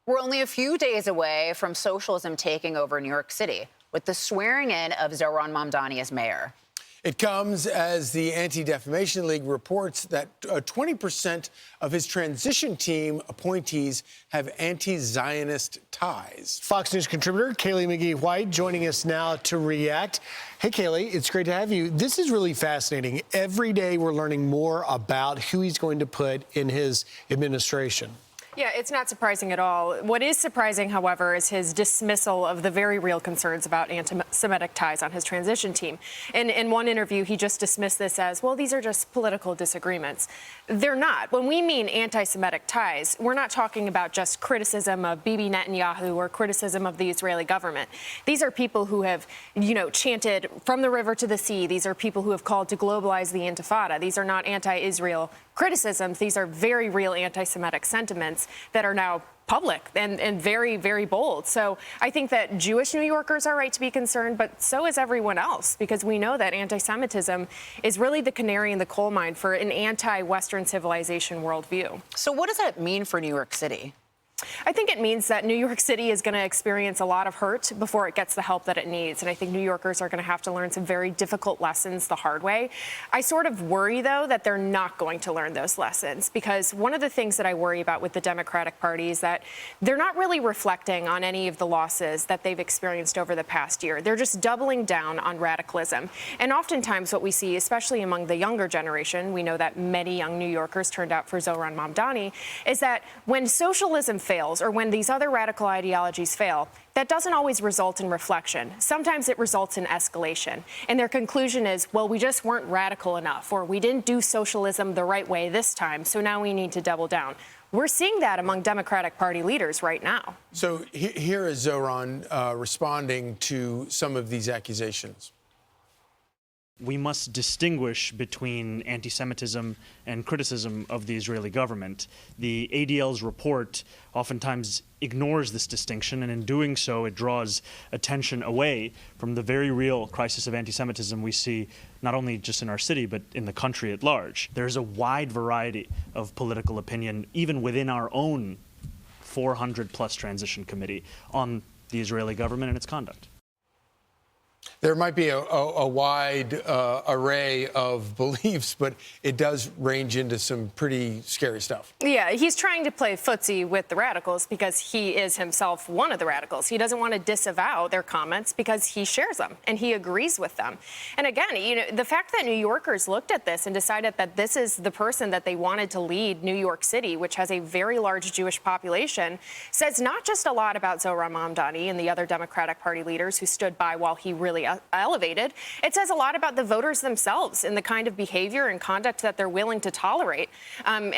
We're only a few days away from socialism taking over New York City with the swearing in of Zohran Mamdani as mayor. It comes as the Anti-Defamation League reports that 20% of his transition team appointees have anti-Zionist ties. Fox News contributor Kaylee McGee White joining us now to react. Hey, Kaylee, it's great to have you. This is really fascinating. Every day we're learning more about who he's going to put in his administration. Yeah, it's not surprising at all. What is surprising, however, is his dismissal of the very real concerns about anti-Semitic ties on his transition team. In one interview, he just dismissed this as, well, these are just political disagreements. They're not. When we mean anti-Semitic ties, we're not talking about just criticism of Bibi Netanyahu or criticism of the Israeli government. These are people who have, chanted from the river to the sea. These are people who have called to globalize the Intifada. These are not anti-Israel criticisms. These are very real anti-Semitic sentiments that are now public and very, very bold. So I think that Jewish New Yorkers are right to be concerned, but so is everyone else, because we know that anti-Semitism is really the canary in the coal mine for an anti-Western civilization worldview. So what does that mean for New York City? I think it means that New York City is going to experience a lot of hurt before it gets the help that it needs. And I think New Yorkers are going to have to learn some very difficult lessons the hard way. I sort of worry, though, that they're not going to learn those lessons, because one of the things that I worry about with the Democratic Party is that they're not really reflecting on any of the losses that they've experienced over the past year. They're just doubling down on radicalism. And oftentimes what we see, especially among the younger generation, we know that many young New Yorkers turned out for Zohran Mamdani, is that when socialism fails, or when these other radical ideologies fail, that doesn't always result in reflection. Sometimes it results in escalation. And their conclusion is, well, we just weren't radical enough, or we didn't do socialism the right way this time, so now we need to double down. We're seeing that among Democratic Party leaders right now. So here is Zohran responding to some of these accusations. We must distinguish between anti-Semitism and criticism of the Israeli government. The ADL's report oftentimes ignores this distinction, and in doing so, it draws attention away from the very real crisis of anti-Semitism we see not only just in our city, but in the country at large. There's a wide variety of political opinion, even within our own 400-plus transition committee, on the Israeli government and its conduct. There might be a wide array of beliefs, but it does range into some pretty scary stuff. Yeah, he's trying to play footsie with the radicals because he is himself one of the radicals. He doesn't want to disavow their comments because he shares them and he agrees with them. And again, the fact that New Yorkers looked at this and decided that this is the person that they wanted to lead New York City, which has a very large Jewish population, says not just a lot about Zohran Mamdani and the other Democratic Party leaders who stood by while he really elevated. It says a lot about the voters themselves and the kind of behavior and conduct that they're willing to tolerate. And,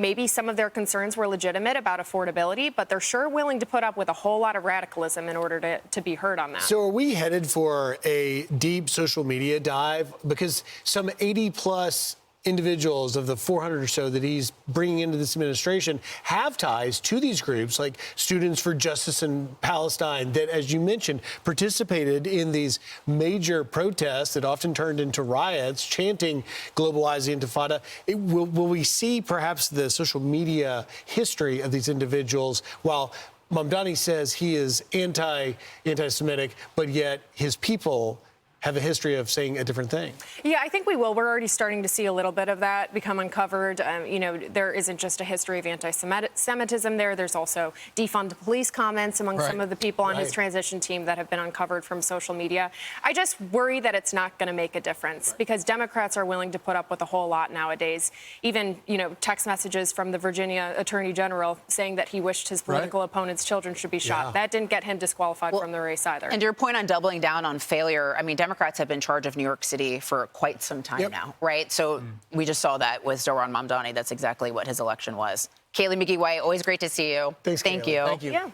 maybe some of their concerns were legitimate about affordability, but they're sure willing to put up with a whole lot of radicalism in order to be heard on that. So are we headed for a deep social media dive? Because some 80-plus individuals of the 400 or so that he's bringing into this administration have ties to these groups, like Students for Justice in Palestine, that, as you mentioned, participated in these major protests that often turned into riots, chanting "Globalize the Intifada." Will we see perhaps the social media history of these individuals, while Mamdani says he is anti-Semitic, but yet his people have a history of saying a different thing? Yeah, I think we will. We're already starting to see a little bit of that become uncovered. There isn't just a history of anti-Semitism there. There's also defund the police comments among some of the people on his transition team that have been uncovered from social media. I just worry that it's not going to make a difference because Democrats are willing to put up with a whole lot nowadays. Even, text messages from the Virginia Attorney General saying that he wished his political opponent's children should be shot. That didn't get him disqualified from the race either. And your point on doubling down on failure, Democrats have been in charge of New York City for quite some time now, right? So we just saw that with Zohran Mamdani. That's exactly what his election was. Kaylee McGee White, always great to see you. Thanks, Thank Kaylee. you. Thank you. Yeah.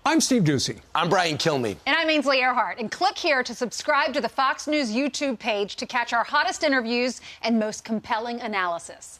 I'm Steve Ducey. I'm Brian Kilmeade. And I'm Ainsley Earhart. And click here to subscribe to the Fox News YouTube page to catch our hottest interviews and most compelling analysis.